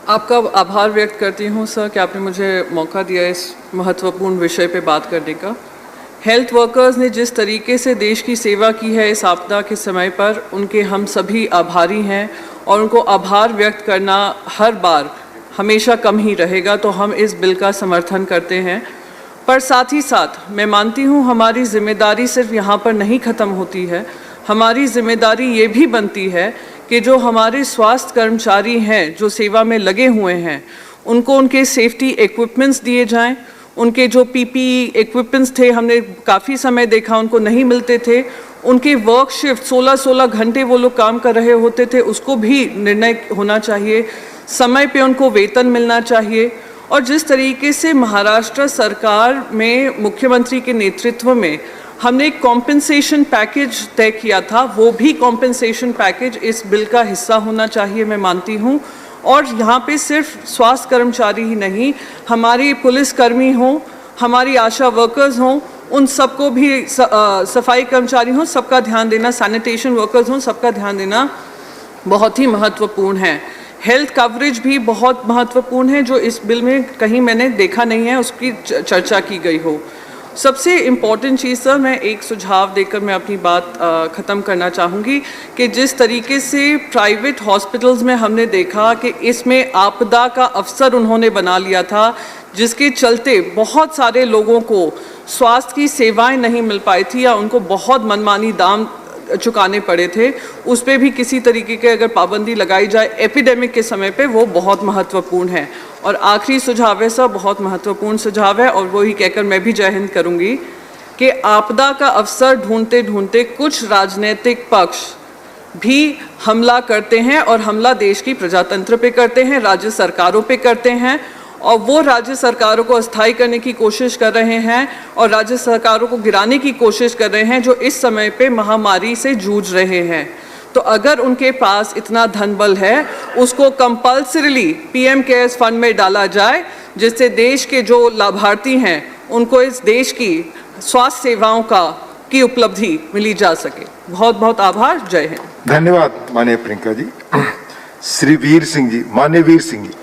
आपका आभार व्यक्त करती हूँ सर कि आपने मुझे मौका दिया इस महत्वपूर्ण विषय पे बात करने का। हेल्थ वर्कर्स ने जिस तरीके से देश की सेवा की है इस आपदा के समय पर, उनके हम सभी आभारी हैं और उनको आभार व्यक्त करना हर बार हमेशा कम ही रहेगा। तो हम इस बिल का समर्थन करते हैं, पर साथ ही साथ मैं मानती हूँ हमारी जिम्मेदारी सिर्फ यहाँ पर नहीं ख़त्म होती है। हमारी जिम्मेदारी ये भी बनती है कि जो हमारे स्वास्थ्य कर्मचारी हैं जो सेवा में लगे हुए हैं, उनको उनके सेफ्टी इक्विपमेंट्स दिए जाएं। उनके जो पीपीई इक्विपमेंट्स थे, हमने काफ़ी समय देखा उनको नहीं मिलते थे। उनके वर्क शिफ्ट 16-16 घंटे वो लोग काम कर रहे होते थे, उसको भी निर्णय होना चाहिए। समय पे उनको वेतन मिलना चाहिए। और जिस तरीके से महाराष्ट्र सरकार में मुख्यमंत्री के नेतृत्व में हमने एक कॉम्पेंसेशन पैकेज तय किया था, वो भी कॉम्पेंसेशन पैकेज इस बिल का हिस्सा होना चाहिए, मैं मानती हूँ। और यहाँ पे सिर्फ स्वास्थ्य कर्मचारी ही नहीं, हमारी पुलिसकर्मी हों, हमारी आशा वर्कर्स हों, उन सबको भी सफाई कर्मचारी हों, सबका ध्यान देना, सैनिटेशन वर्कर्स हों, सबका ध्यान देना बहुत ही महत्वपूर्ण है। हेल्थ कवरेज भी बहुत महत्वपूर्ण है, जो इस बिल में कहीं मैंने देखा नहीं है उसकी चर्चा की गई हो। सबसे इम्पॉर्टेंट चीज़ सर, मैं एक सुझाव देकर मैं अपनी बात ख़त्म करना चाहूँगी कि जिस तरीके से प्राइवेट हॉस्पिटल्स में हमने देखा कि इसमें आपदा का अवसर उन्होंने बना लिया था, जिसके चलते बहुत सारे लोगों को स्वास्थ्य की सेवाएं नहीं मिल पाई थी या उनको बहुत मनमानी दाम चुकाने पड़े थे, उस पर भी किसी तरीके के अगर पाबंदी लगाई जाए एपिडेमिक के समय पे, वो बहुत महत्वपूर्ण है। और आखिरी सुझाव है सर, बहुत महत्वपूर्ण सुझाव है, और वही कहकर मैं भी जय हिंद करूँगी कि आपदा का अवसर ढूंढते ढूंढते कुछ राजनीतिक पक्ष भी हमला करते हैं, और हमला देश की प्रजातंत्र पे करते हैं, राज्य सरकारों पे करते हैं, और वो राज्य सरकारों को अस्थायी करने की कोशिश कर रहे हैं और राज्य सरकारों को गिराने की कोशिश कर रहे हैं, जो इस समय पे महामारी से जूझ रहे हैं। तो अगर उनके पास इतना धन बल है, उसको कंपल्सरीली पीएम केयर्स फंड में डाला जाए, जिससे देश के जो लाभार्थी हैं उनको इस देश की स्वास्थ्य सेवाओं की उपलब्धि मिली जा सके। बहुत बहुत आभार। जय हिंद। धन्यवाद माननीय प्रियंका जी। श्री वीर सिंह जी, माननीय वीर सिंह जी।